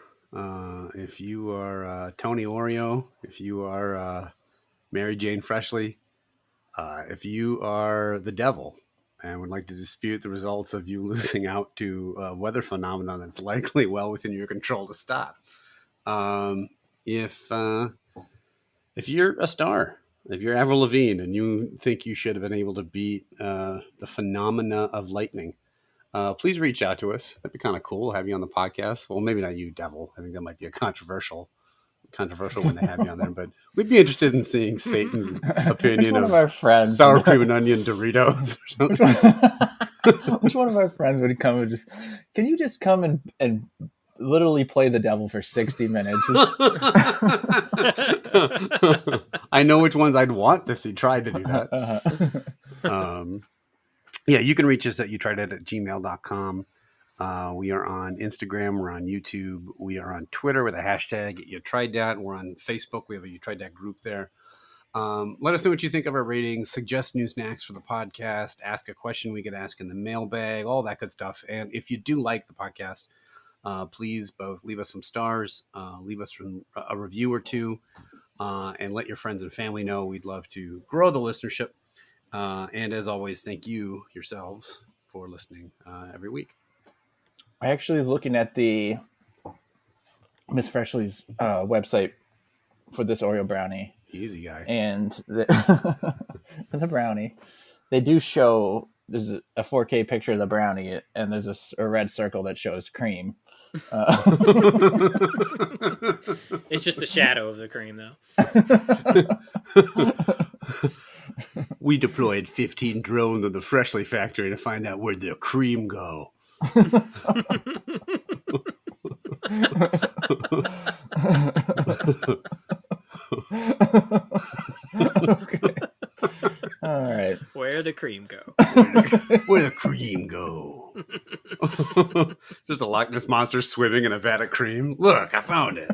if you are Tony Oreo, if you are Mary Jane Freshly, if you are the devil, and would like to dispute the results of you losing out to a weather phenomenon that's likely well within your control to stop. If you're a star, if you're Avril Lavigne and you think you should have been able to beat the phenomena of lightning, please reach out to us. That'd be kind of cool. Have you on the podcast. Well, maybe not you, Devil. I think that might be a controversial when they have you on there, but we'd be interested in seeing Satan's opinion of our friends sour cream and onion Doritos or something. Which one of our friends would come and can you just come and literally play the devil for 60 minutes? I know which ones I'd want to see try to do that. Yeah, you can reach us at youtrydat@gmail.com. We are on Instagram. We're on YouTube. We are on Twitter with a hashtag You Tried Dat. We're on Facebook. We have a You Tried Dat group there. Let us know what you think of our ratings. Suggest new snacks for the podcast. Ask a question we could ask in the mailbag. All that good stuff. And if you do like the podcast, please both leave us some stars, leave us a review or two, and let your friends and family know. We'd love to grow the listenership. And as always, thank you yourselves for listening every week. I actually was looking at the Miss Freshly's website for this Oreo brownie. Easy guy. And the brownie, they do show, there's a 4K picture of the brownie, and there's a red circle that shows cream. It's just a shadow of the cream, though. We deployed 15 drones in the Freshly factory to find out where the cream go. Okay. All right. Where the cream go? Where the cream go? Just a Loch Ness monster swimming in a vat of cream. Look, I found it.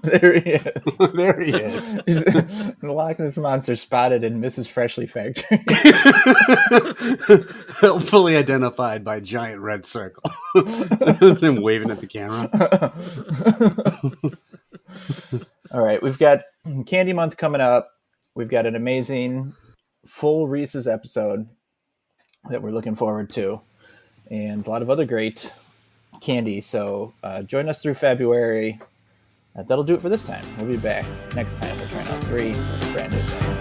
There he is. There he is. The Loch Ness monster spotted in Mrs. Freshly factory. Fully identified by giant red circle. It's him waving at the camera. All right, we've got Candy Month coming up. We've got an amazing full Reese's episode that we're looking forward to, and a lot of other great candy. So join us through February. That'll do it for this time. We'll be back next time. We're trying out 3 brand new things.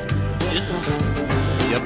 Yep.